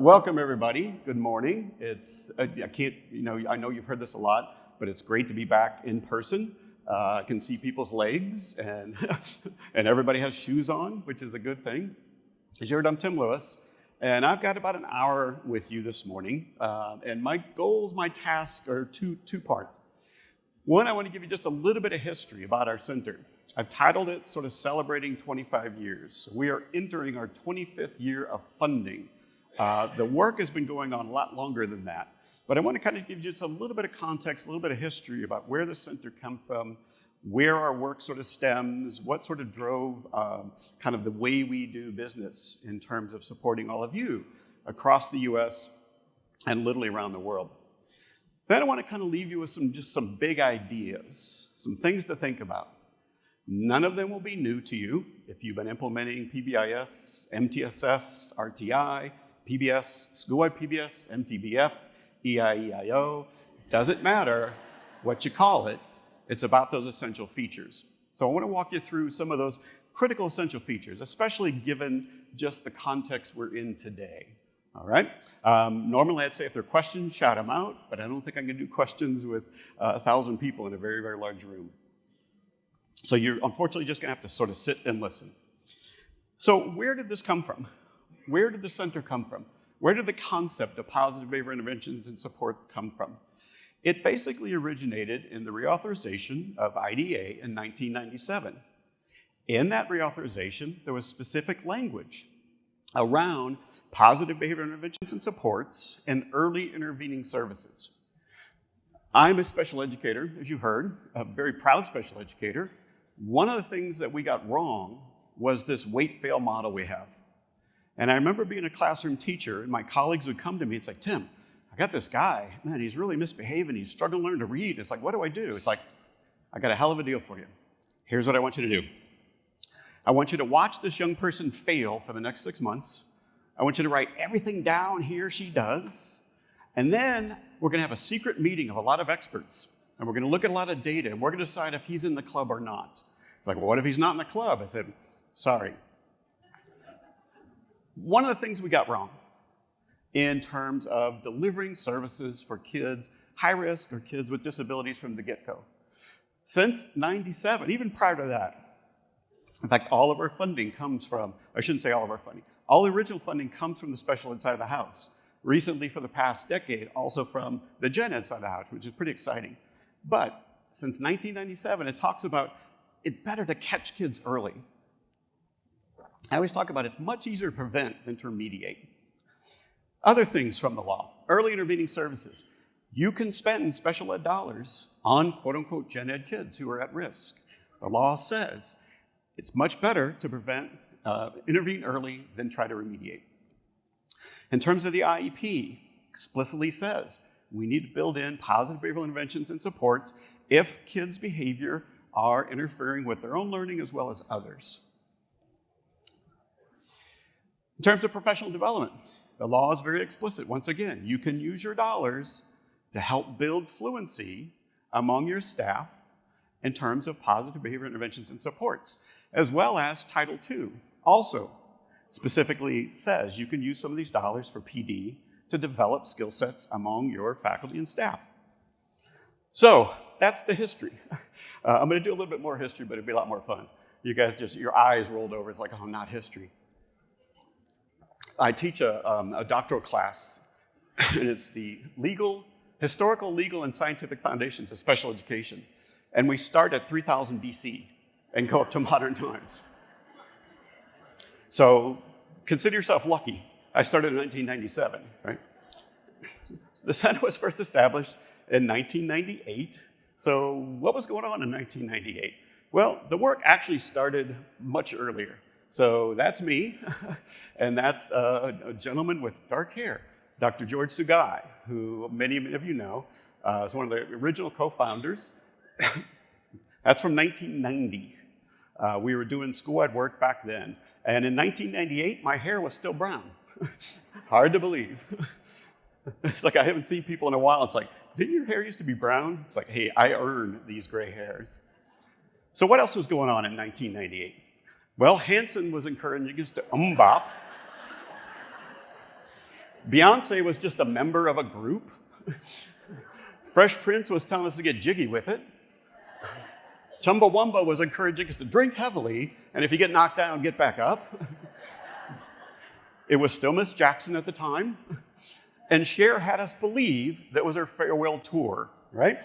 Welcome, everybody. Good morning. I know you've heard this a lot, but it's great to be back in person. I can see people's legs, and and everybody has shoes on, which is a good thing. As you heard, I'm Tim Lewis, and I've got about an hour with you this morning. And my goals, my tasks are two-part. One, I want to give you just a little bit of history about our center. I've titled it sort of Celebrating 25 Years. We are entering our 25th year of funding. The work has been going on a lot longer than that, but I want to kind of give you just a little bit of context, a little bit of history about where the center come from, where our work sort of stems, what sort of drove kind of the way we do business in terms of supporting all of you across the U.S. and literally around the world. Then I want to kind of leave you with some big ideas, some things to think about. None of them will be new to you if you've been implementing PBIS, MTSS, RTI, PBS, school-wide PBS, MTBF, EIEIO. Doesn't matter what you call it, it's about those essential features. So I want to walk you through some of those critical essential features, especially given just the context we're in today. All right? Normally I'd say if there are questions, shout them out, but I don't think I can do questions with 1,000 people in a very, very large room. So you're unfortunately just going to have to sort of sit and listen. So where did this come from? Where did the center come from? Where did the concept of positive behavior interventions and support come from? It basically originated in the reauthorization of IDA in 1997. In that reauthorization, there was specific language around positive behavior interventions and supports and early intervening services. I'm a special educator, as you heard, a very proud special educator. One of the things that we got wrong was this wait-fail model we have. And I remember being a classroom teacher, and my colleagues would come to me and say, Tim, I got this guy, man, he's really misbehaving, he's struggling to learn to read. It's like, what do I do? It's like, I got a hell of a deal for you. Here's what I want you to do. I want you to watch this young person fail for the next 6 months. I want you to write everything down he or she does. And then we're going to have a secret meeting of a lot of experts. And we're going to look at a lot of data, and we're going to decide if he's in the club or not. It's like, well, what if he's not in the club? I said, sorry. One of the things we got wrong in terms of delivering services for kids, high risk or kids with disabilities from the get-go. Since 97, even prior to that, in fact, all of our funding comes from, I shouldn't say all of our funding, all the original funding comes from the special ed side of the house. Recently, for the past decade, also from the gen ed side of the house, which is pretty exciting. But since 1997, it talks about it's better to catch kids early. I always talk about it's much easier to prevent than to remediate. Other things from the law, early intervening services. You can spend special ed dollars on quote-unquote gen ed kids who are at risk. The law says it's much better to intervene early than try to remediate. In terms of the IEP, explicitly says we need to build in positive behavioral interventions and supports if kids' behavior are interfering with their own learning as well as others. In terms of professional development, the law is very explicit. Once again, you can use your dollars to help build fluency among your staff in terms of positive behavior interventions and supports, as well as Title II. Also, specifically says you can use some of these dollars for PD to develop skill sets among your faculty and staff. So that's the history. I'm going to do a little bit more history, but it'll be a lot more fun. You guys your eyes rolled over. It's like, oh, not history. I teach a doctoral class, and it's the historical, legal, and scientific foundations of special education. And we start at 3000 BC and go up to modern times. So consider yourself lucky. I started in 1997, right? The center was first established in 1998. So what was going on in 1998? Well, the work actually started much earlier. So that's me, and that's a gentleman with dark hair, Dr. George Sugai, who many of you know is one of the original co-founders. That's from 1990. We were doing school-wide work back then. And in 1998, my hair was still brown. Hard to believe. It's like I haven't seen people in a while. It's like, didn't your hair used to be brown? It's like, hey, I earned these gray hairs. So what else was going on in 1998? Well, Hansen was encouraging us to bop. Beyonce was just a member of a group. Fresh Prince was telling us to get jiggy with it. Chumbawamba was encouraging us to drink heavily, and if you get knocked down, get back up. It was still Miss Jackson at the time. And Cher had us believe that was her farewell tour, right?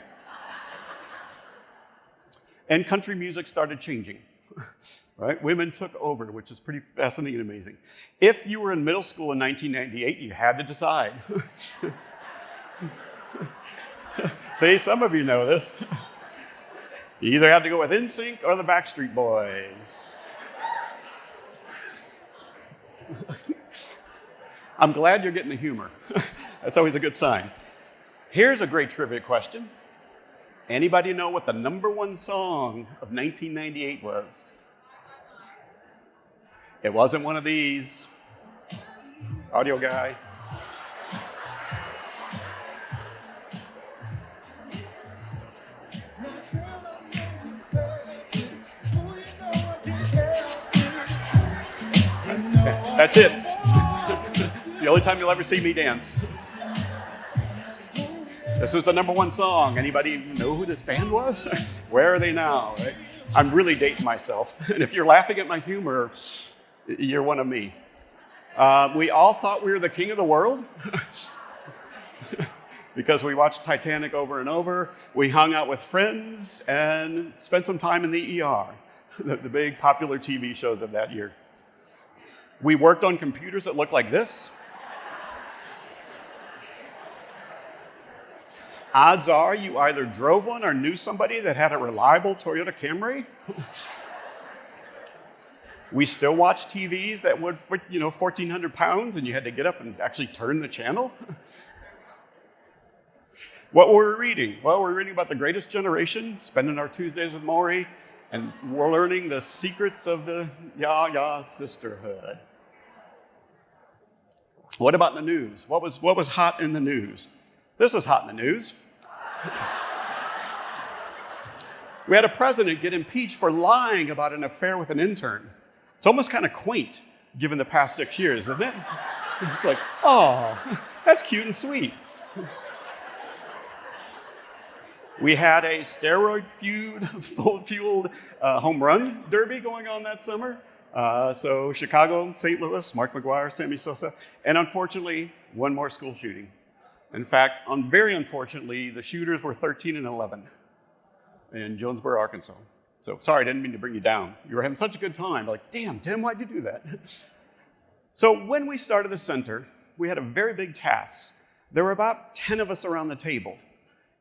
And country music started changing, right? Women took over, which is pretty fascinating and amazing. If you were in middle school in 1998, you had to decide. See, some of you know this. You either had to go with NSYNC or the Backstreet Boys. I'm glad you're getting the humor. That's always a good sign. Here's a great trivia question. Anybody know what the #1 song of 1998 was? It wasn't one of these. Audio guy. That's it. It's the only time you'll ever see me dance. This was the #1 song. Anybody know who this band was? Where are they now? Right? I'm really dating myself. And if you're laughing at my humor, you're one of me. We all thought we were the king of the world because we watched Titanic over and over. We hung out with friends and spent some time in the ER, the big popular TV shows of that year. We worked on computers that looked like this. Odds are you either drove one or knew somebody that had a reliable Toyota Camry. We still watch TVs that would, 1,400 pounds, and you had to get up and actually turn the channel. What were we reading? Well, we're reading about the greatest generation, spending our Tuesdays with Maury, and we're learning the secrets of the Ya sisterhood. What about the news? What was hot in the news? This was hot in the news. We had a president get impeached for lying about an affair with an intern. It's almost kind of quaint, given the past 6 years, isn't it? It's like, oh, that's cute and sweet. We had a steroid-fueled home run derby going on that summer. So Chicago, St. Louis, Mark McGuire, Sammy Sosa, and unfortunately, one more school shooting. In fact, very unfortunately, the shooters were 13 and 11 in Jonesboro, Arkansas. So sorry, I didn't mean to bring you down. You were having such a good time. Like, damn, Tim, why'd you do that? So when we started the center, we had a very big task. There were about 10 of us around the table,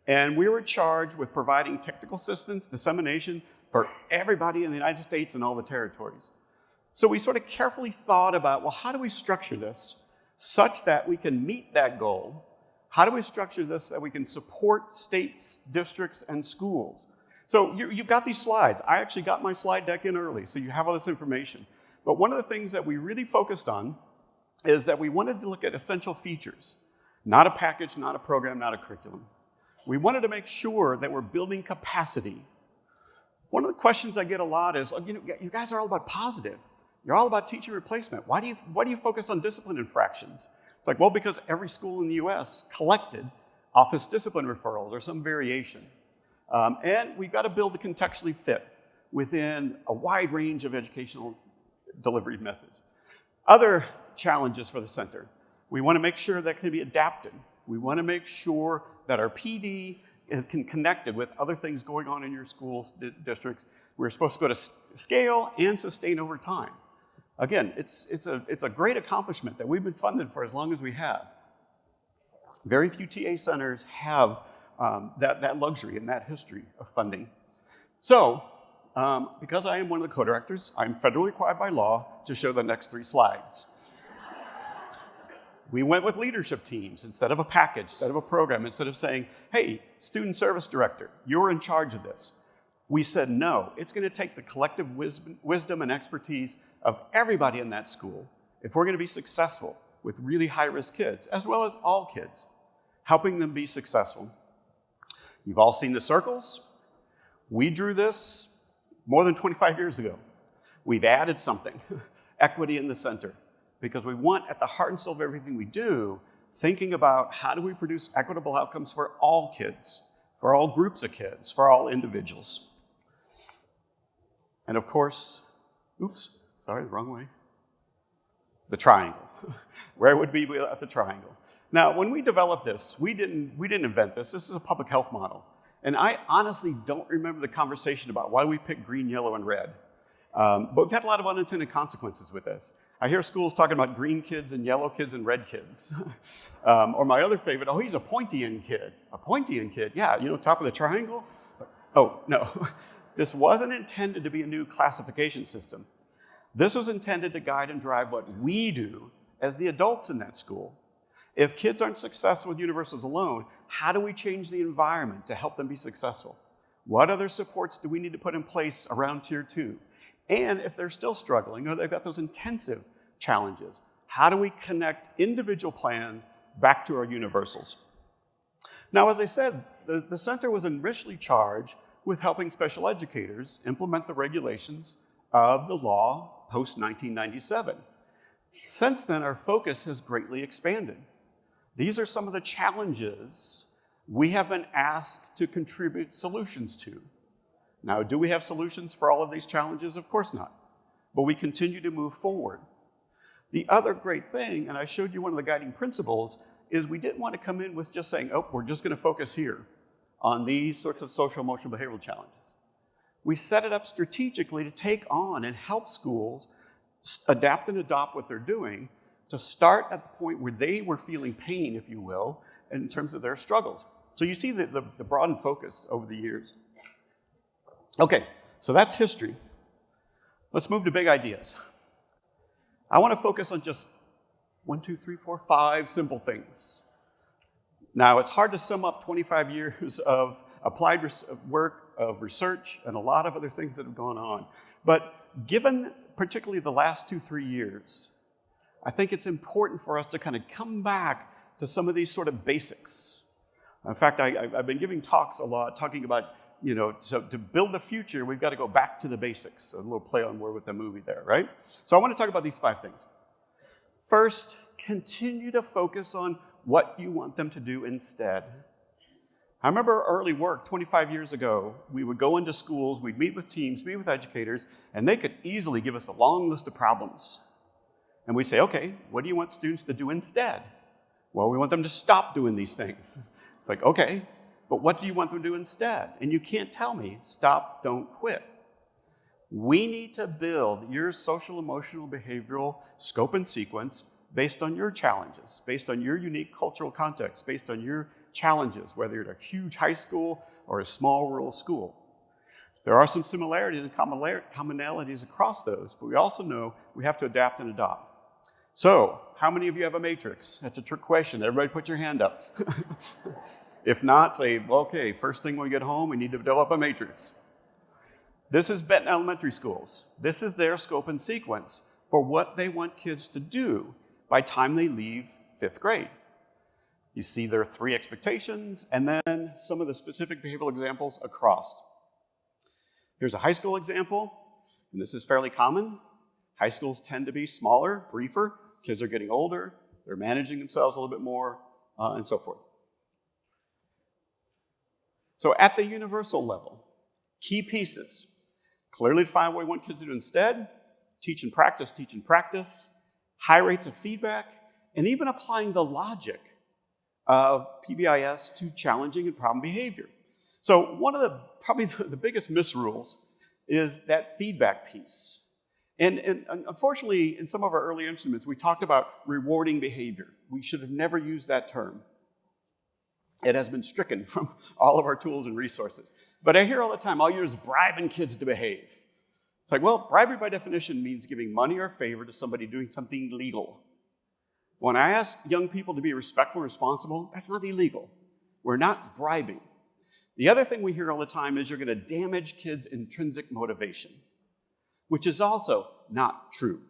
and we were charged with providing technical assistance, dissemination for everybody in the United States and all the territories. So we sort of carefully thought about, well, how do we structure this such that we can meet that goal? How do we structure this so that we can support states, districts, and schools? So you've got these slides. I actually got my slide deck in early, so you have all this information. But one of the things that we really focused on is that we wanted to look at essential features, not a package, not a program, not a curriculum. We wanted to make sure that we're building capacity. One of the questions I get a lot is, you guys are all about positive. You're all about teacher replacement. Why do you focus on discipline infractions? It's like, well, because every school in the US collected office discipline referrals or some variation. And we've got to build the contextually fit within a wide range of educational delivery methods. Other challenges for the center. We want to make sure that can be adapted. We want to make sure that our PD is connected with other things going on in your schools, districts. We're supposed to go to scale and sustain over time. Again, it's a great accomplishment that we've been funded for as long as we have. Very few TA centers have that luxury and that history of funding. So, because I am one of the co-directors, I'm federally required by law to show the next 3 slides. We went with leadership teams instead of a package, instead of a program, instead of saying, hey, student service director, you're in charge of this. We said, no, it's going to take the collective wisdom and expertise of everybody in that school if we're going to be successful with really high-risk kids, as well as all kids, helping them be successful. You've all seen the circles. We drew this more than 25 years ago. We've added something, equity in the center, because we want, at the heart and soul of everything we do, thinking about how do we produce equitable outcomes for all kids, for all groups of kids, for all individuals. And of course, oops, sorry, wrong way. The triangle. Where would we be at the triangle? Now, when we developed this, we didn't invent this. This is a public health model. And I honestly don't remember the conversation about why we picked green, yellow, and red. But we've had a lot of unintended consequences with this. I hear schools talking about green kids and yellow kids and red kids. Or my other favorite, oh, he's a Pointian kid. A Pointian kid, yeah, top of the triangle? Oh, no. This wasn't intended to be a new classification system. This was intended to guide and drive what we do as the adults in that school. If kids aren't successful with universals alone, how do we change the environment to help them be successful? What other supports do we need to put in place around Tier 2? And if they're still struggling or they've got those intensive challenges, how do we connect individual plans back to our universals? Now, as I said, the center was initially charged with helping special educators implement the regulations of the law post-1997. Since then, our focus has greatly expanded. These are some of the challenges we have been asked to contribute solutions to. Now, do we have solutions for all of these challenges? Of course not. But we continue to move forward. The other great thing, and I showed you one of the guiding principles, is we didn't want to come in with just saying, oh, we're just going to focus here on these sorts of social, emotional, behavioral challenges. We set it up strategically to take on and help schools adapt and adopt what they're doing to start at the point where they were feeling pain, if you will, in terms of their struggles. So you see the broadened focus over the years. Okay, so that's history. Let's move to big ideas. I want to focus on just 5 simple things. Now, it's hard to sum up 25 years of applied work, of research, and a lot of other things that have gone on. But given particularly the last 2-3 years, I think it's important for us to kind of come back to some of these sort of basics. In fact, I've been giving talks a lot, talking about, so to build the future, we've got to go back to the basics. A little play on word with the movie there, right? So I want to talk about these 5 things. First, continue to focus on what you want them to do instead. I remember early work 25 years ago, we would go into schools, we'd meet with teams, meet with educators, and they could easily give us a long list of problems. And we'd say, okay, what do you want students to do instead? Well, we want them to stop doing these things. It's like, okay, but what do you want them to do instead? And you can't tell me, stop, don't quit. We need to build your social, emotional, behavioral scope and sequence based on your challenges, based on your unique cultural context, based on your challenges, whether you're at a huge high school or a small rural school. There are some similarities and commonalities across those, but we also know we have to adapt and adopt. So, how many of you have a matrix? That's a trick question. Everybody put your hand up. If not, say, okay, first thing when we get home, we need to develop a matrix. This is Benton Elementary Schools. This is their scope and sequence for what they want kids to do by the time they leave 5th grade. You see their 3 expectations, and then some of the specific behavioral examples across. Here's a high school example, and this is fairly common. High schools tend to be smaller, briefer. Kids are getting older. They're managing themselves a little bit more, and so forth. So at the universal level, key pieces. Clearly define what we want kids to do instead. Teach and practice. High rates of feedback, and even applying the logic of PBIS to challenging and problem behavior. So one of probably the biggest misrules is that feedback piece. And unfortunately, in some of our early instruments, we talked about rewarding behavior. We should have never used that term. It has been stricken from all of our tools and resources. But I hear all the time, all you're is bribing kids to behave. It's like, well, bribery by definition means giving money or favor to somebody doing something legal. When I ask young people to be respectful and responsible, that's not illegal. We're not bribing. The other thing we hear all the time is you're going to damage kids' intrinsic motivation, which is also not true.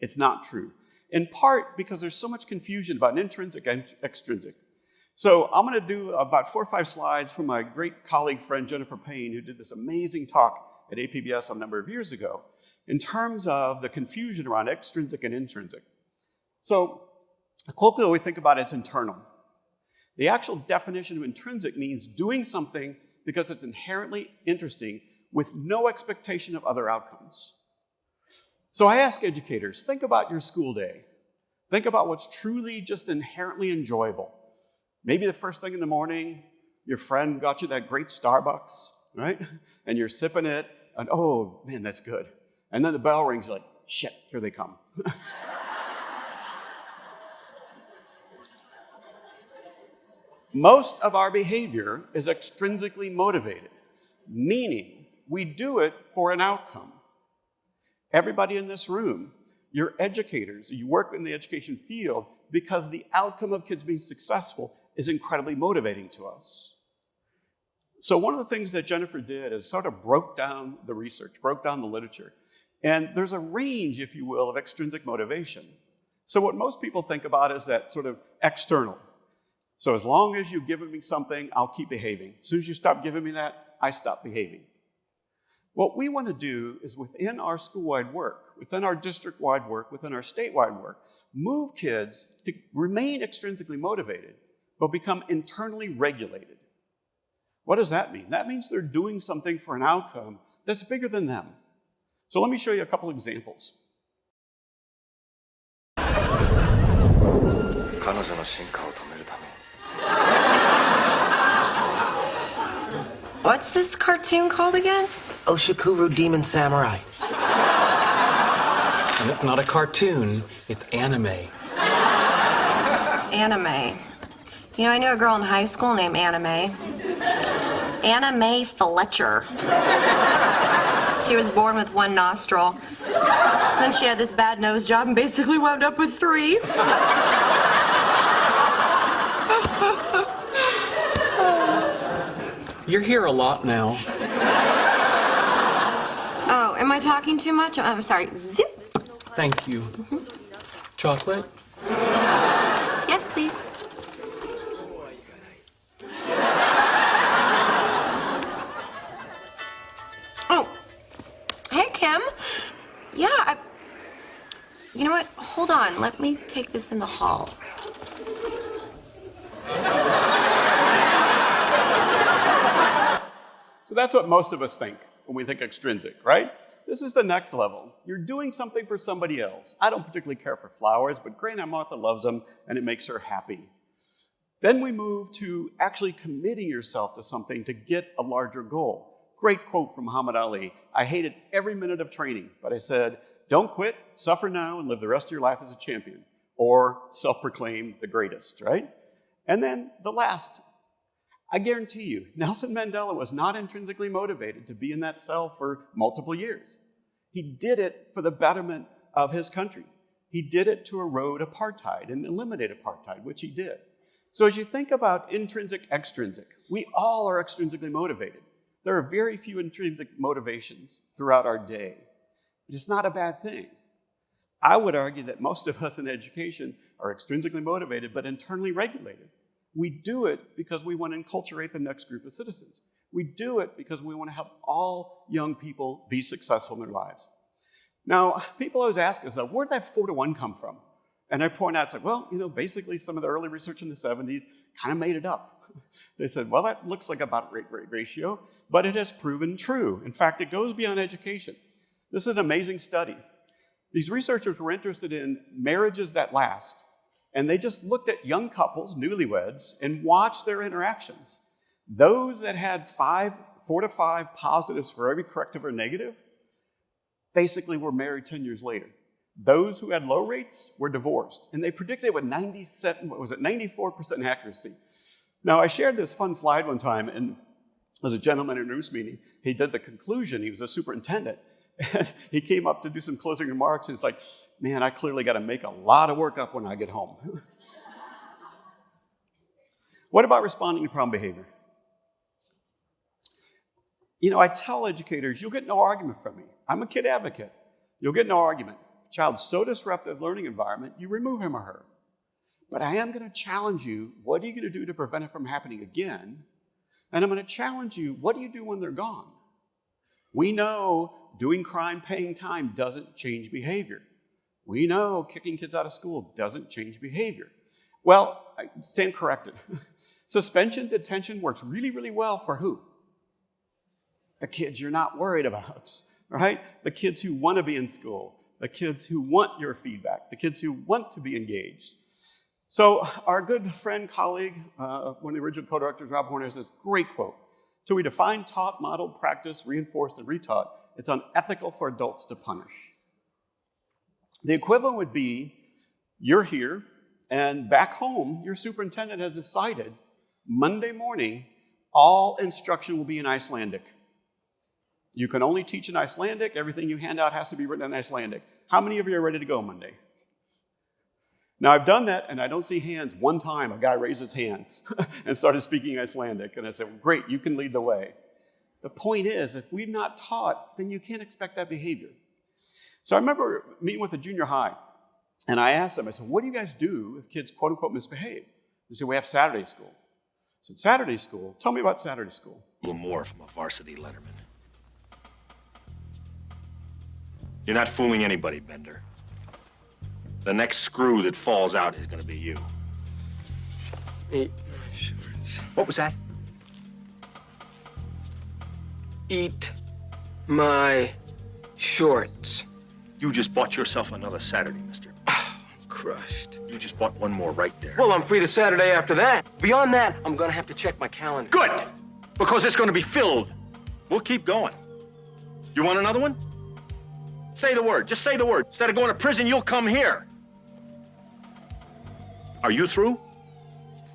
It's not true. In part because there's so much confusion about intrinsic and extrinsic. So I'm going to do about 4 or 5 slides from my great colleague friend Jennifer Payne, who did this amazing talk at PBIS a number of years ago, in terms of the confusion around extrinsic and intrinsic. So colloquially, we think about it's internal. The actual definition of intrinsic means doing something because it's inherently interesting with no expectation of other outcomes. So I ask educators, think about your school day. Think about what's truly just inherently enjoyable. Maybe the first thing in the morning, your friend got you that great Starbucks, right? And you're sipping it, and oh, man, that's good. And then the bell rings, you're like, shit, here they come. Most of our behavior is extrinsically motivated, meaning we do it for an outcome. Everybody in this room, you're educators, you work in the education field because the outcome of kids being successful is incredibly motivating to us. So one of the things that Jennifer did is sort of broke down the research, broke down the literature. And there's a range, if you will, of extrinsic motivation. So what most people think about is that sort of external. So as long as you've given me something, I'll keep behaving. As soon as you stop giving me that, I stop behaving. What we want to do is within our school-wide work, within our district-wide work, within our statewide work, move kids to remain extrinsically motivated, but become internally regulated. What does that mean? That means they're doing something for an outcome that's bigger than them. So let me show you a couple examples. What's this cartoon called again? Oshikuru Demon Samurai. And it's not a cartoon, it's anime. Anime. You know, I knew a girl in high school named Anime. Anna Mae Fletcher. She was born with one nostril. Then she had this bad nose job and basically wound up with 3. You're here a lot now. Oh, am I talking too much? I'm sorry. Zip. Thank you. Chocolate? Yes, please. Oh, hey, Kim. Yeah, you know what? Hold on. Let me take this in the hall. So that's what most of us think when we think extrinsic, right? This is the next level. You're doing something for somebody else. I don't particularly care for flowers, but Grandma Martha loves them, and it makes her happy. Then we move to actually committing yourself to something to get a larger goal. Great quote from Muhammad Ali. I hated every minute of training, but I said, don't quit, suffer now, and live the rest of your life as a champion, or self-proclaim the greatest, right? And then the last, I guarantee you, Nelson Mandela was not intrinsically motivated to be in that cell for multiple years. He did it for the betterment of his country. He did it to erode apartheid and eliminate apartheid, which he did. So as you think about intrinsic, extrinsic, we all are extrinsically motivated. There are very few intrinsic motivations throughout our day. But it's not a bad thing. I would argue that most of us in education are extrinsically motivated but internally regulated. We do it because we want to enculturate the next group of citizens. We do it because we want to help all young people be successful in their lives. Now, people always ask us, where did that 4-to-1 come from? And I point out, it's like, well, basically some of the early research in the 70s kind of made it up. They said, well, that looks like about a ratio, but it has proven true. In fact, it goes beyond education. This is an amazing study. These researchers were interested in marriages that last, and they just looked at young couples, newlyweds, and watched their interactions. Those that had 4 to 5 positives for every corrective or negative basically were married 10 years later. Those who had low rates were divorced, and they predicted it with 94% accuracy. Now, I shared this fun slide one time, and there was a gentleman in a news meeting. He did the conclusion. He was a superintendent. And he came up to do some closing remarks, and it's like, man, I clearly got to make a lot of work up when I get home. What about responding to problem behavior? I tell educators, you'll get no argument from me. I'm a kid advocate. You'll get no argument. If a child's so disruptive learning environment, you remove him or her. But I am going to challenge you, what are you going to do to prevent it from happening again? And I'm going to challenge you, what do you do when they're gone? We know doing crime, paying time doesn't change behavior. We know kicking kids out of school doesn't change behavior. Well, I stand corrected. Suspension detention works really, really well for who? The kids you're not worried about, right? The kids who want to be in school, the kids who want your feedback, the kids who want to be engaged. So our good friend, colleague, one of the original co-directors, Rob Horner, has this great quote. So we define taught, modeled, practiced, reinforced, and retaught. It's unethical for adults to punish. The equivalent would be, you're here, and back home, your superintendent has decided Monday morning, all instruction will be in Icelandic. You can only teach in Icelandic. Everything you hand out has to be written in Icelandic. How many of you are ready to go Monday? Now, I've done that, and I don't see hands. One time, a guy raised his hand and started speaking Icelandic, and I said, well, great, you can lead the way. The point is, if we've not taught, then you can't expect that behavior. So I remember meeting with a junior high, and I asked them, I said, what do you guys do if kids, quote unquote, misbehave? They said, we have Saturday school. I said, Saturday school? Tell me about Saturday school. A little more from a varsity letterman. You're not fooling anybody, Bender. The next screw that falls out is gonna be you. Eat my shorts. What was that? Eat my shorts. You just bought yourself another Saturday, mister. I'm crushed. You just bought one more right there. Well, I'm free the Saturday after that. Beyond that, I'm gonna have to check my calendar. Good! Because it's gonna be filled. We'll keep going. You want another one? Say the word. Just say the word. Instead of going to prison, you'll come here. Are you through?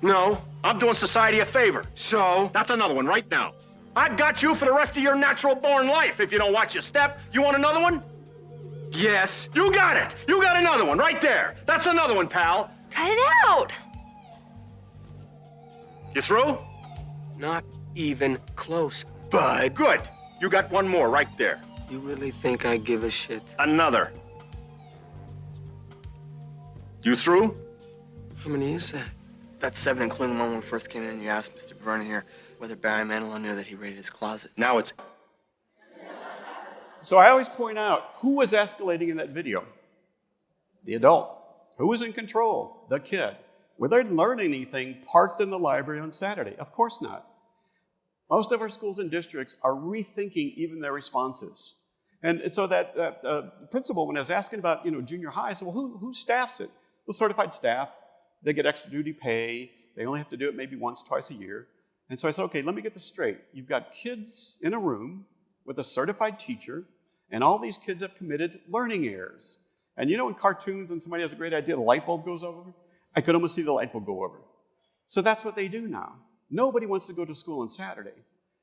No. I'm doing society a favor. So? That's another one right now. I've got you for the rest of your natural-born life if you don't watch your step. You want another one? Yes. You got it. You got another one right there. That's another one, pal. Cut it out. You through? Not even close, bud. Good. You got one more right there. You really think I give a shit? Another. You through? How many is that? That's 7, including the one when we first came in and you asked Mr. Vernon here whether Barry Manilow knew that he raided his closet. Now it's... So I always point out, who was escalating in that video? The adult. Who was in control? The kid. Were they learning anything parked in the library on Saturday? Of course not. Most of our schools and districts are rethinking even their responses. And so that principal, when I was asking about junior high, I said, well, who staffs it? Well, certified staff. They get extra duty pay. They only have to do it maybe once, twice a year. And so I said, okay, let me get this straight. You've got kids in a room with a certified teacher, and all these kids have committed learning errors. And in cartoons, when somebody has a great idea, the light bulb goes over. I could almost see the light bulb go over. So that's what they do now. Nobody wants to go to school on Saturday.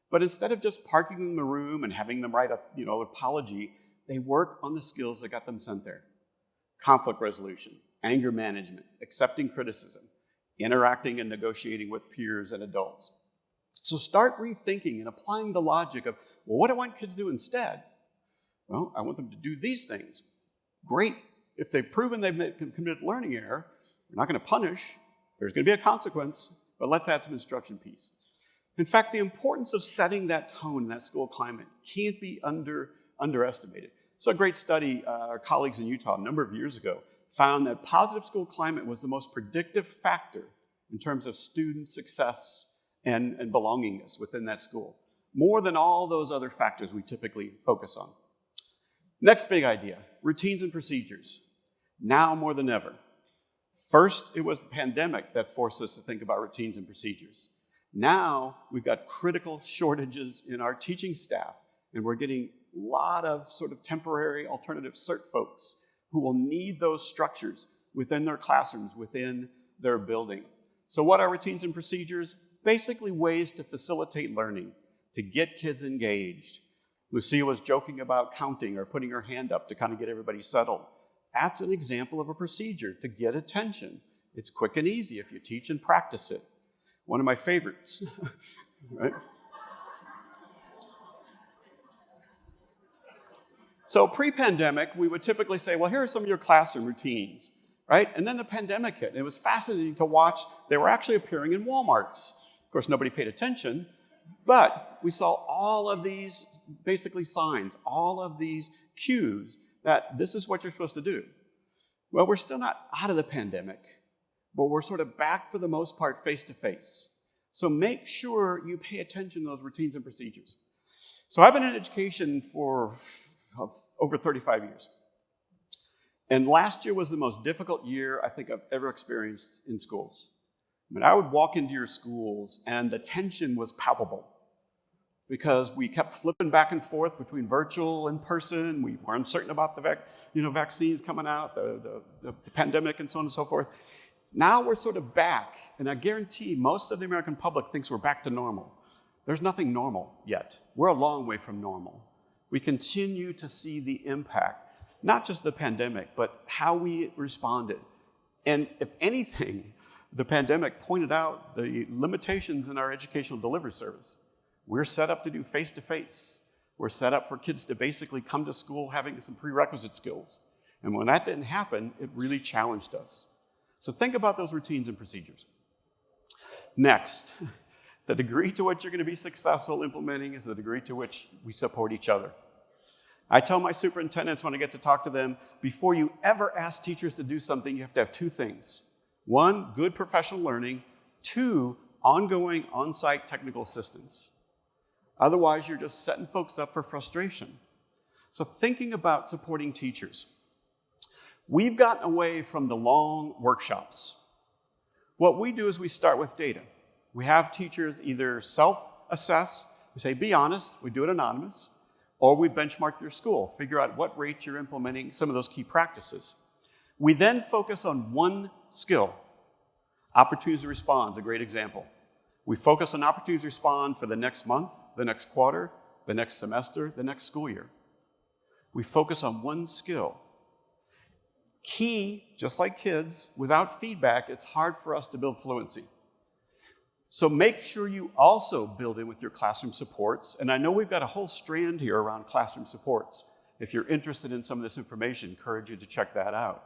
But instead of just parking them in the room and having them write an apology, they work on the skills that got them sent there. Conflict resolution, anger management, accepting criticism, interacting and negotiating with peers and adults. So start rethinking and applying the logic of, well, what do I want kids to do instead? Well, I want them to do these things. Great. If they've proven they've committed learning error, we're not going to punish. There's going to be a consequence, but let's add some instruction piece. In fact, the importance of setting that tone in that school climate can't be underestimated. So a great study, our colleagues in Utah a number of years ago found that positive school climate was the most predictive factor in terms of student success and belongingness within that school, more than all those other factors we typically focus on. Next big idea, routines and procedures. Now more than ever. First, it was the pandemic that forced us to think about routines and procedures. Now, we've got critical shortages in our teaching staff, and we're getting a lot of sort of temporary alternative cert folks who will need those structures within their classrooms, within their building. So what are routines and procedures? Basically ways to facilitate learning, to get kids engaged. Lucia was joking about counting or putting her hand up to kind of get everybody settled. That's an example of a procedure to get attention. It's quick and easy if you teach and practice it. One of my favorites, right? So pre-pandemic, we would typically say, well, here are some of your classroom routines, right? And then the pandemic hit, and it was fascinating to watch. They were actually appearing in Walmarts. Of course, nobody paid attention, but we saw all of these basically signs, all of these cues that this is what you're supposed to do. Well, we're still not out of the pandemic, but we're sort of back for the most part face-to-face. So make sure you pay attention to those routines and procedures. So I've been in education for over 35 years. And last year was the most difficult year I think I've ever experienced in schools. I mean, I would walk into your schools and the tension was palpable because we kept flipping back and forth between virtual and in person. We were uncertain about the vaccines coming out, the pandemic and so on and so forth. Now we're sort of back, and I guarantee most of the American public thinks we're back to normal. There's nothing normal yet. We're a long way from normal. We continue to see the impact, not just the pandemic, but how we responded. And if anything, the pandemic pointed out the limitations in our educational delivery service. We're set up to do face-to-face. We're set up for kids to basically come to school having some prerequisite skills. And when that didn't happen, it really challenged us. So think about those routines and procedures. Next, the degree to which you're going to be successful implementing is the degree to which we support each other. I tell my superintendents when I get to talk to them, before you ever ask teachers to do something, you have to have two things. One, good professional learning. Two, ongoing on-site technical assistance. Otherwise, you're just setting folks up for frustration. So thinking about supporting teachers. We've gotten away from the long workshops. What we do is we start with data. We have teachers either self-assess, we say, be honest, we do it anonymous, or we benchmark your school, figure out what rate you're implementing some of those key practices. We then focus on one skill. Opportunities to respond is a great example. We focus on opportunities to respond for the next month, the next quarter, the next semester, the next school year. We focus on one skill. Key, just like kids, without feedback, it's hard for us to build fluency. So make sure you also build in with your classroom supports. And I know we've got a whole strand here around classroom supports. If you're interested in some of this information, I encourage you to check that out.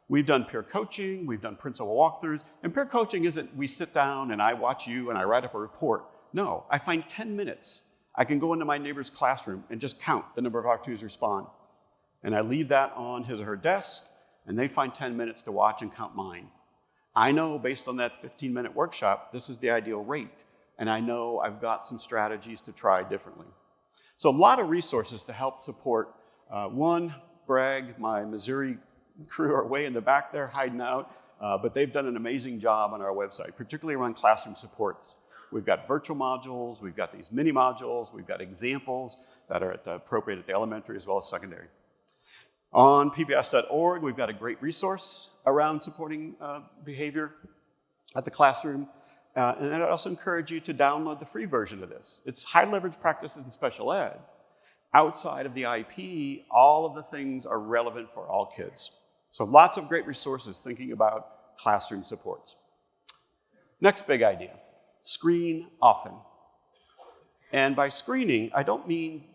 We've done peer coaching, we've done principal walkthroughs, and peer coaching isn't we sit down and I watch you and I write up a report. No, I find 10 minutes. I can go into my neighbor's classroom and just count the number of opportunities to respond. And I leave that on his or her desk, and they find 10 minutes to watch and count mine. I know based on that 15-minute workshop, this is the ideal rate, and I know I've got some strategies to try differently. So a lot of resources to help support. One, brag, my Missouri crew are way in the back there hiding out, but they've done an amazing job on our website, particularly around classroom supports. We've got virtual modules, we've got these mini modules, we've got examples that are appropriate at the elementary as well as secondary. On PBIS.org, we've got a great resource around supporting behavior at the classroom. And I'd also encourage you to download the free version of this. It's high leverage practices in special ed. Outside of the IP, all of the things are relevant for all kids. So lots of great resources thinking about classroom supports. Next big idea, screen often. And by screening, I don't mean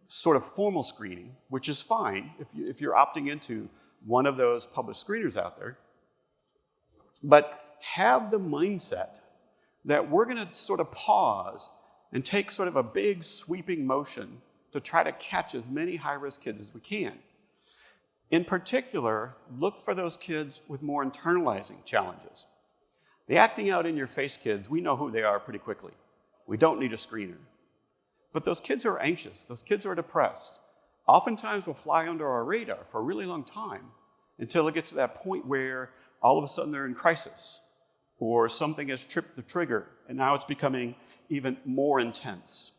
sort of formal screening, which is fine if you're opting into one of those published screeners out there. But have the mindset that we're going to sort of pause and take sort of a big sweeping motion to try to catch as many high-risk kids as we can. In particular, look for those kids with more internalizing challenges. The acting out in your face kids, we know who they are pretty quickly. We don't need a screener. But those kids who are anxious, those kids who are depressed, oftentimes will fly under our radar for a really long time until it gets to that point where all of a sudden they're in crisis or something has tripped the trigger and now it's becoming even more intense.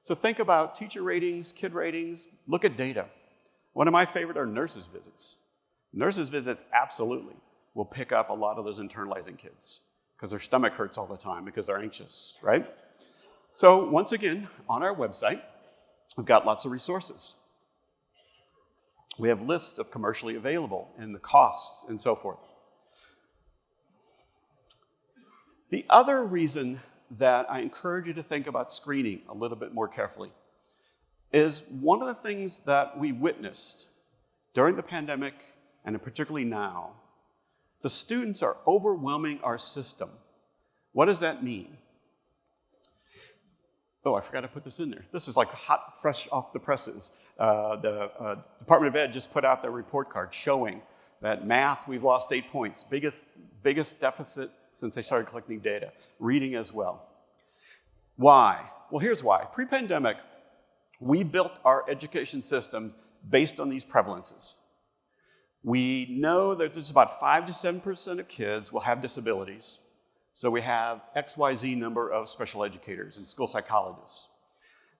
So think about teacher ratings, kid ratings, look at data. One of my favorite are nurses' visits. Nurses' visits absolutely will pick up a lot of those internalizing kids because their stomach hurts all the time because they're anxious, right? So once again, on our website, we've got lots of resources. We have lists of commercially available and the costs and so forth. The other reason that I encourage you to think about screening a little bit more carefully is one of the things that we witnessed during the pandemic and particularly now, the students are overwhelming our system. What does that mean? Oh, I forgot to put this in there. This is like hot, fresh off the presses. The Department of Ed just put out their report card showing That math, we've lost 8 points. Biggest deficit since they started collecting data. Reading as well. Why? Well, here's why. Pre-pandemic, we built our education system based on these prevalences. We know that there's about 5 to 7% of kids will have disabilities. So we have XYZ number of special educators and school psychologists.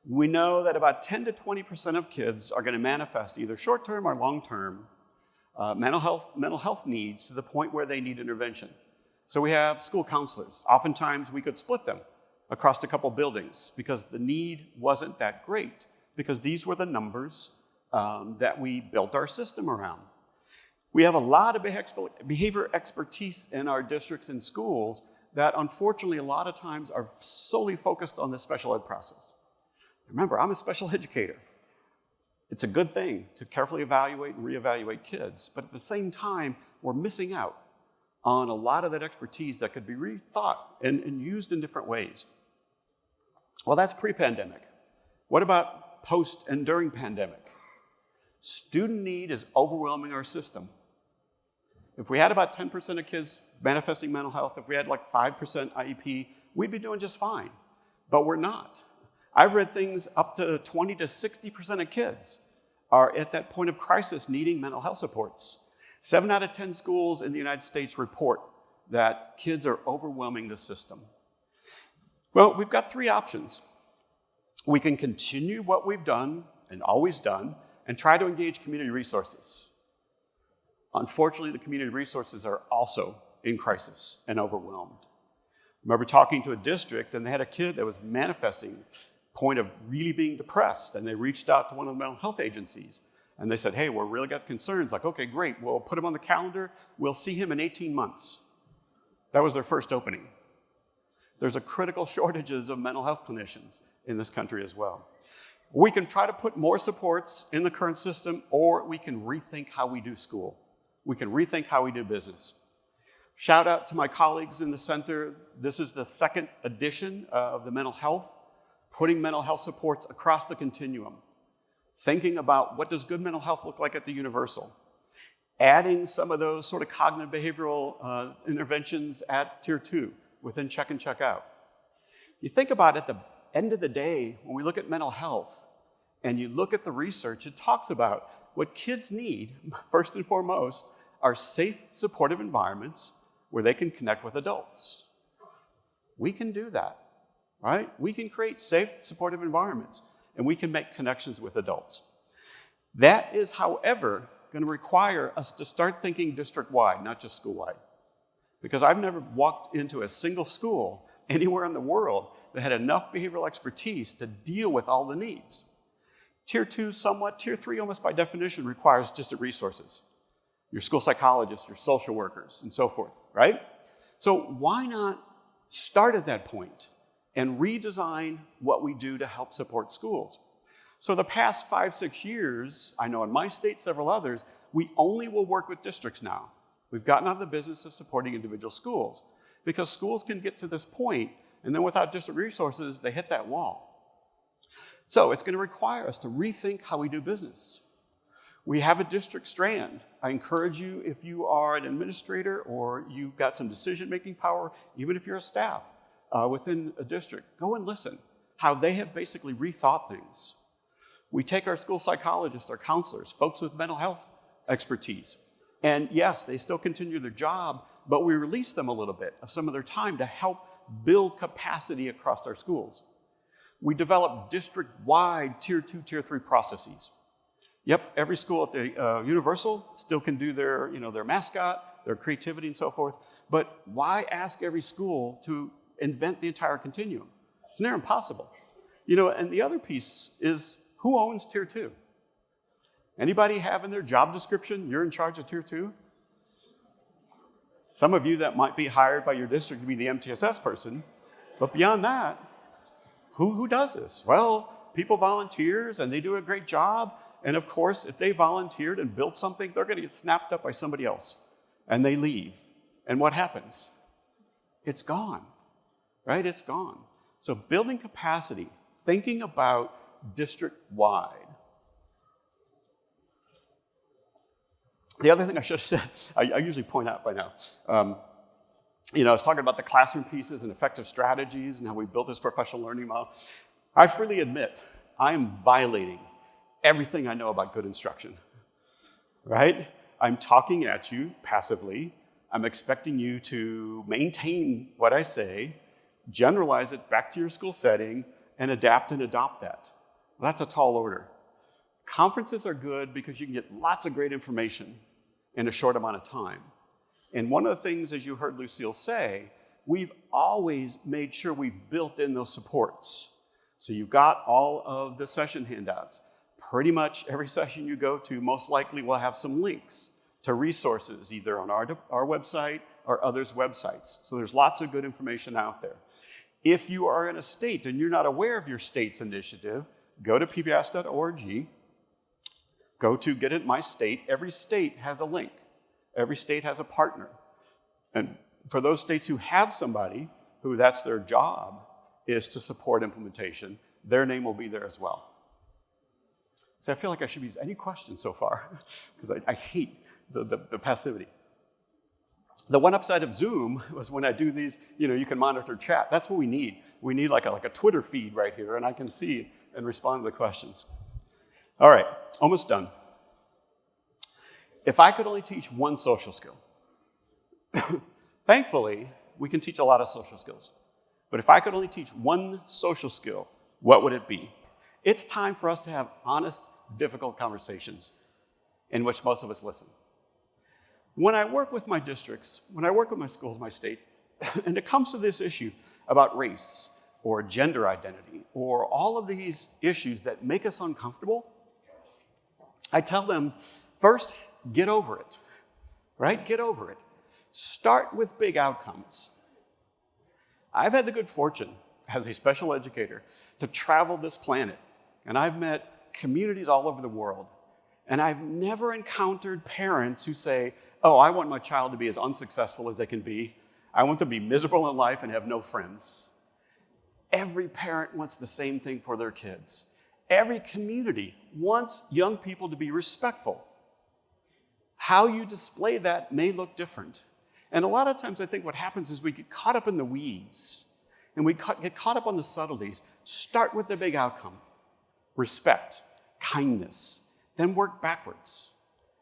We know that about 10 to 20% of kids are going to manifest either short-term or long-term mental health needs to the point where they need intervention. So we have school counselors. Oftentimes we could split them across a couple buildings because the need wasn't that great, because these were the numbers that we built our system around. We have a lot of behavior expertise in our districts and schools that unfortunately a lot of times are solely focused on the special ed process. Remember, I'm a special educator. It's a good thing to carefully evaluate and reevaluate kids, but at the same time, we're missing out on a lot of that expertise that could be rethought and used in different ways. Well, that's pre-pandemic. What about post and during pandemic? Student need is overwhelming our system. If we had about 10% of kids manifesting mental health, if we had like 5% IEP, we'd be doing just fine. But we're not. I've read things up to 20 to 60% of kids are at that point of crisis needing mental health supports. 7 out of 10 schools in the United States report that kids are overwhelming the system. Well, we've got 3 options. We can continue what we've done and always done and try to engage community resources. Unfortunately, the community resources are also in crisis and overwhelmed. I remember talking to a district, and they had a kid that was manifesting point of really being depressed, and they reached out to one of the mental health agencies, and they said, hey, we're really got concerns. Like, okay, great, we'll put him on the calendar. We'll see him in 18 months. That was their first opening. There's a critical shortages of mental health clinicians in this country as well. We can try to put more supports in the current system, or we can rethink how we do school. We can rethink how we do business. Shout out to my colleagues in the center. This is the 2nd edition of the mental health, putting mental health supports across the continuum, thinking about what does good mental health look like at the universal, adding some of those sort of cognitive behavioral interventions at tier 2 within check and check out. You think about at the end of the day, when we look at mental health and you look at the research, it talks about what kids need, first and foremost, are safe, supportive environments where they can connect with adults. We can do that, right? We can create safe, supportive environments, and we can make connections with adults. That is, however, going to require us to start thinking district-wide, not just school-wide. Because I've never walked into a single school anywhere in the world that had enough behavioral expertise to deal with all the needs. Tier 2 somewhat, Tier 3 almost by definition requires district resources. Your school psychologists, your social workers, and so forth, right? So why not start at that point and redesign what we do to help support schools? So the past 5-6 years, I know in my state, several others, we only will work with districts now. We've gotten out of the business of supporting individual schools because schools can get to this point, and then without district resources, they hit that wall. So it's going to require us to rethink how we do business. We have a district strand. I encourage you, if you are an administrator or you've got some decision-making power, even if you're a staff within a district, go and listen how they have basically rethought things. We take our school psychologists, our counselors, folks with mental health expertise, and yes, they still continue their job, but we release them a little bit of some of their time to help build capacity across our schools. We develop district-wide Tier 2, Tier 3 processes. Yep, every school at the Universal still can do their, their mascot, their creativity and so forth, but why ask every school to invent the entire continuum? It's near impossible. And the other piece is who owns Tier 2? Anybody have in their job description, you're in charge of Tier 2? Some of you that might be hired by your district to be the MTSS person, but beyond that, who does this? Well, people volunteers and they do a great job. And of course, if they volunteered and built something, they're going to get snapped up by somebody else. And they leave. And what happens? It's gone, right? It's gone. So building capacity, thinking about district-wide. The other thing I should have said, I usually point out by now, I was talking about the classroom pieces and effective strategies and how we built this professional learning model. I freely admit I am violating everything I know about good instruction, right? I'm talking at you passively. I'm expecting you to maintain what I say, generalize it back to your school setting, and adapt and adopt that. Well, that's a tall order. Conferences are good because you can get lots of great information in a short amount of time. And one of the things, as you heard Lucille say, we've always made sure we've built in those supports. So you've got all of the session handouts. Pretty much every session you go to most likely will have some links to resources, either on our website or others' websites. So there's lots of good information out there. If you are in a state and you're not aware of your state's initiative, go to pbis.org, go to Get It My State. Every state has a link. Every state has a partner. And for those states who have somebody who that's their job is to support implementation, their name will be there as well. So I feel like I should be, any questions so far? Because I hate the passivity. The one upside of Zoom was when I do these, you can monitor chat. That's what we need. We need like a Twitter feed right here, and I can see and respond to the questions. All right, almost done. If I could only teach one social skill, thankfully, we can teach a lot of social skills. But if I could only teach one social skill, what would it be? It's time for us to have honest, difficult conversations in which most of us listen. When I work with my districts, when I work with my schools, my states, and it comes to this issue about race or gender identity or all of these issues that make us uncomfortable, I tell them, first, get over it, right? Get over it. Start with big outcomes. I've had the good fortune as a special educator to travel this planet, and I've met communities all over the world, and I've never encountered parents who say, oh, I want my child to be as unsuccessful as they can be. I want them to be miserable in life and have no friends. Every parent wants the same thing for their kids. Every community wants young people to be respectful. How you display that may look different. And a lot of times I think what happens is we get caught up in the weeds and we get caught up on the subtleties. Start with the big outcome. Respect, kindness, then work backwards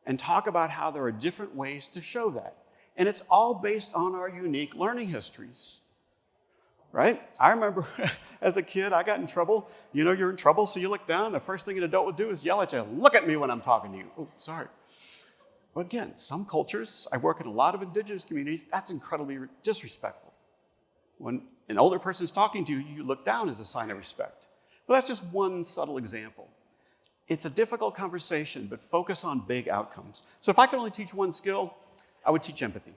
and talk about how there are different ways to show that. And it's all based on our unique learning histories. Right? I remember as a kid, I got in trouble. You're in trouble, so you look down. The first thing an adult would do is yell at you, look at me when I'm talking to you. Oh, sorry. But again, some cultures, I work in a lot of indigenous communities, that's incredibly disrespectful. When an older person is talking to you, you look down as a sign of respect. Well, that's just one subtle example. It's a difficult conversation, but focus on big outcomes. So if I could only teach one skill, I would teach empathy.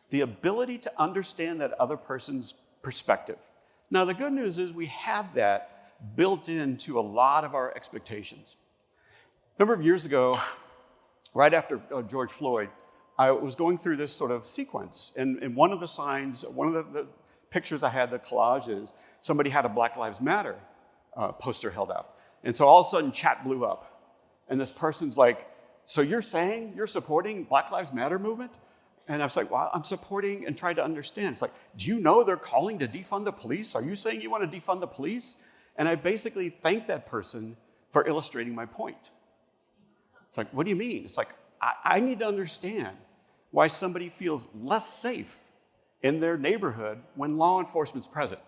The ability to understand that other person's perspective. Now, the good news is we have that built into a lot of our expectations. A number of years ago, right after George Floyd, I was going through this sort of sequence. And one of the signs, one of the pictures I had, the collages, somebody had a Black Lives Matter poster held out. And so all of a sudden, chat blew up. And this person's like, so you're saying you're supporting Black Lives Matter movement? And I was like, well, I'm supporting and trying to understand. It's like, do you know they're calling to defund the police? Are you saying you want to defund the police? And I basically thanked that person for illustrating my point. It's like, what do you mean? It's like, I need to understand why somebody feels less safe in their neighborhood when law enforcement's present.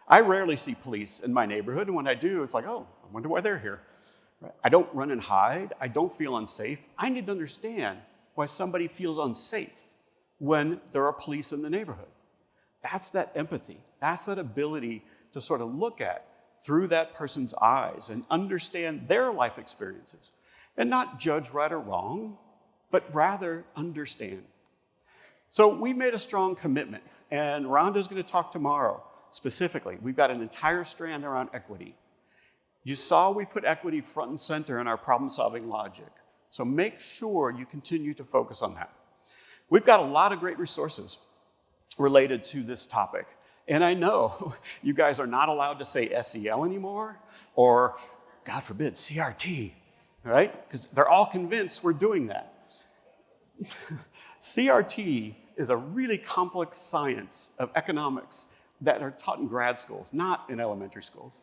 I rarely see police in my neighborhood, and when I do, it's like, oh, I wonder why they're here. Right? I don't run and hide. I don't feel unsafe. I need to understand why somebody feels unsafe when there are police in the neighborhood. That's that empathy. That's that ability to sort of look at through that person's eyes and understand their life experiences and not judge right or wrong, but rather understand. So we made a strong commitment, and Rhonda's going to talk tomorrow specifically. We've got an entire strand around equity. You saw we put equity front and center in our problem-solving logic. So make sure you continue to focus on that. We've got a lot of great resources related to this topic. And I know you guys are not allowed to say SEL anymore, or, God forbid, CRT. right? Because they're all convinced we're doing that. CRT is a really complex science of economics that are taught in grad schools, not in elementary schools.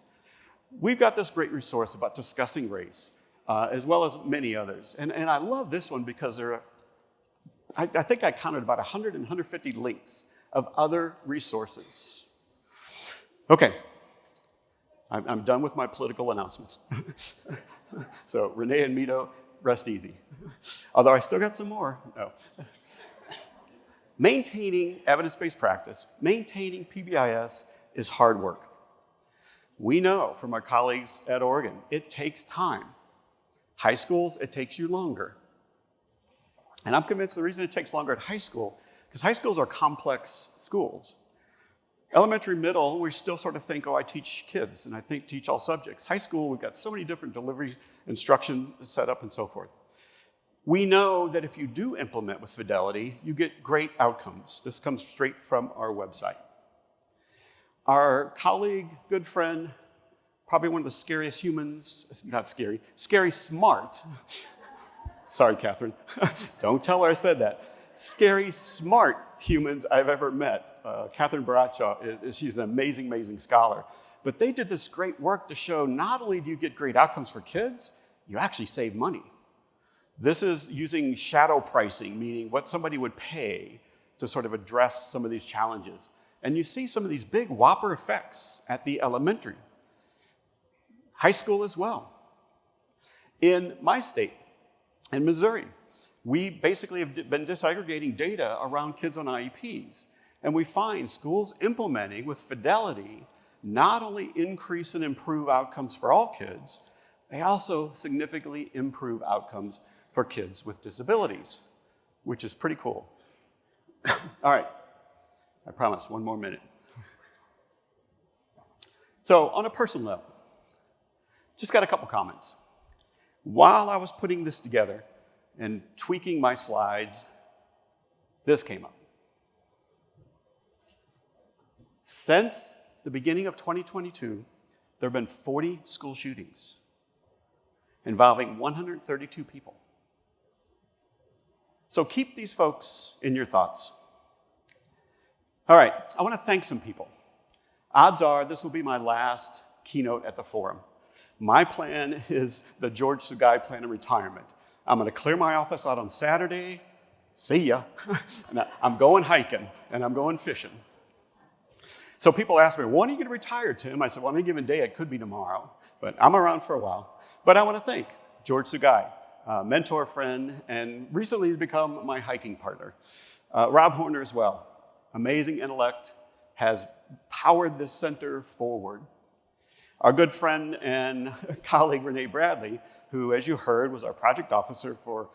We've got this great resource about discussing race, as well as many others. And I love this one because I think I counted about 100 and 150 links of other resources. Okay, I'm done with my political announcements. So Renee and Mito, rest easy. Although I still got some more. No. Maintaining evidence-based practice, maintaining PBIS is hard work. We know from our colleagues at Oregon, it takes time. High schools, it takes you longer. And I'm convinced the reason it takes longer at high school, because high schools are complex schools. Elementary, middle, we still sort of think, oh, I teach kids, and I teach all subjects. High school, we've got so many different delivery, instruction set up, and so forth. We know that if you do implement with fidelity, you get great outcomes. This comes straight from our website. Our colleague, good friend, probably one of the scariest humans, not scary, scary smart. Sorry, Catherine. Don't tell her I said that. Scary smart humans I've ever met. Catherine Bradshaw, she's an amazing, amazing scholar. But they did this great work to show not only do you get great outcomes for kids, you actually save money. This is using shadow pricing, meaning what somebody would pay to sort of address some of these challenges. And you see some of these big whopper effects at the elementary. High school as well. In my state, in Missouri, we basically have been disaggregating data around kids on IEPs. And we find schools implementing with fidelity not only increase and improve outcomes for all kids, they also significantly improve outcomes for kids with disabilities, which is pretty cool. All right, I promise, one more minute. So on a personal level, just got a couple comments. While I was putting this together and tweaking my slides, this came up. Since the beginning of 2022, there have been 40 school shootings involving 132 people. So keep these folks in your thoughts. All right, I want to thank some people. Odds are this will be my last keynote at the forum. My plan is the George Sugai plan of retirement. I'm going to clear my office out on Saturday. See ya. And I'm going hiking and I'm going fishing. So people ask me, when are you going to retire, Tim? I said, well, on any given day, it could be tomorrow, but I'm around for a while. But I want to thank George Sugai, mentor, friend, and recently he's become my hiking partner. Rob Horner as well, amazing intellect, has powered this center forward. Our good friend and colleague, Renee Bradley, who, as you heard, was our project officer for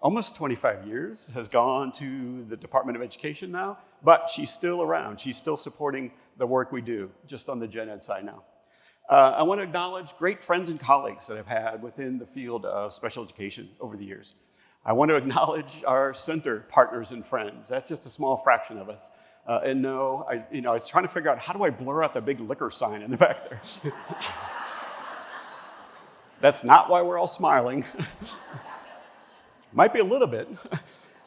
almost 25 years, has gone to the Department of Education now, but she's still around. She's still supporting the work we do, just on the gen ed side now. I want to acknowledge great friends and colleagues that I've had within the field of special education over the years. I want to acknowledge our center partners and friends. That's just a small fraction of us. And no, I was trying to figure out how do I blur out the big liquor sign in the back there. That's not why we're all smiling. Might be a little bit.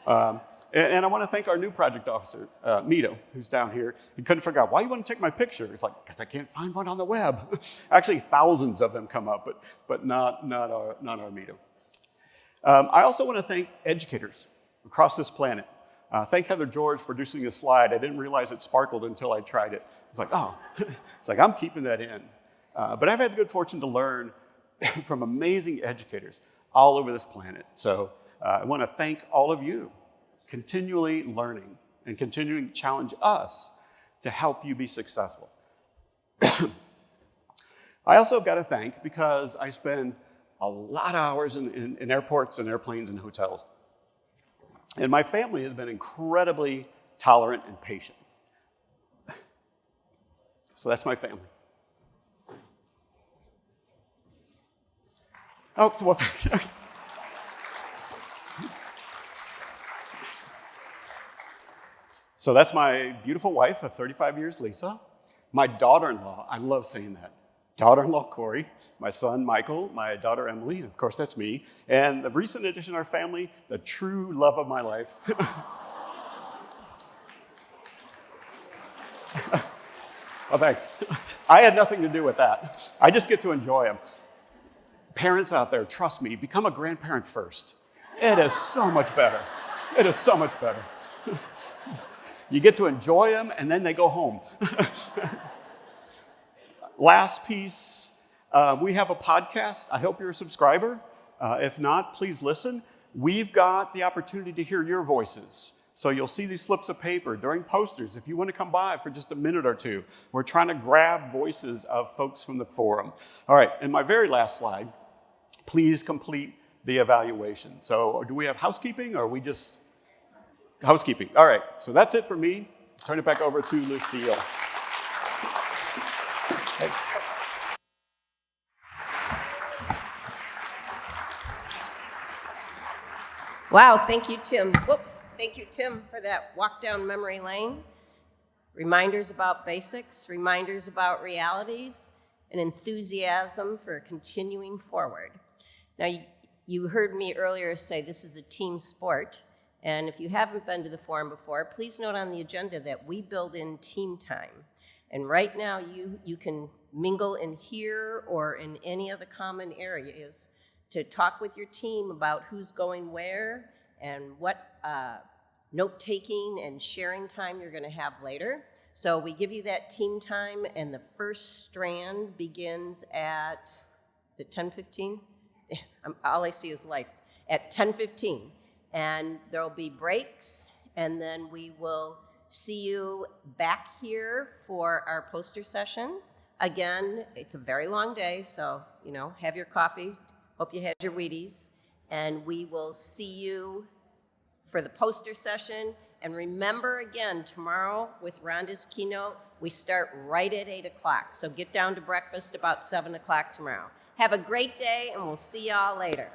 And I want to thank our new project officer, Mito, who's down here. He couldn't figure out, why you want to take my picture? It's like, because I can't find one on the web. Actually, thousands of them come up, but not our Mito. I also want to thank educators across this planet. Thank Heather George for producing this slide. I didn't realize it sparkled until I tried it. It's like, oh, it's like I'm keeping that in. But I've had the good fortune to learn from amazing educators all over this planet. So I want to thank all of you, continually learning and continuing to challenge us to help you be successful. I also have got to thank, because I spend a lot of hours in airports and airplanes and hotels. And my family has been incredibly tolerant and patient. So that's my family. Oh, well, thanks. So that's my beautiful wife of 35 years, Lisa. My daughter-in-law, I love saying that, daughter-in-law Corey, my son Michael, my daughter Emily, and of course that's me, and the recent addition to our family, the true love of my life. Oh, thanks. I had nothing to do with that. I just get to enjoy them. Parents out there, trust me, become a grandparent first. It is so much better. It is so much better. You get to enjoy them, and then they go home. Last piece, we have a podcast. I hope you're a subscriber. If not, please listen. We've got the opportunity to hear your voices. So you'll see these slips of paper during posters. If you want to come by for just a minute or two, we're trying to grab voices of folks from the forum. All right, and my very last slide, please complete the evaluation. So do we have housekeeping, or are we just... Housekeeping. All right, so that's it for me. Turn it back over to Lucille. Thanks. Wow, thank you, Tim. Whoops. Thank you, Tim, for that walk down memory lane. Reminders about basics, reminders about realities, and enthusiasm for continuing forward. Now, you heard me earlier say this is a team sport, and if you haven't been to the forum before, please note on the agenda that we build in team time. And right now, you can mingle in here or in any of the common areas to talk with your team about who's going where and what note-taking and sharing time you're gonna have later. So we give you that team time, and the first strand begins at, is it 10:15? All I see is lights. At 10:15, and there'll be breaks, and then we will see you back here for our poster session. Again, it's a very long day, so, have your coffee. Hope you had your Wheaties, and we will see you for the poster session. And remember, again, tomorrow with Rhonda's keynote, we start right at 8 o'clock. So get down to breakfast about 7 o'clock tomorrow. Have a great day, and we'll see y'all later.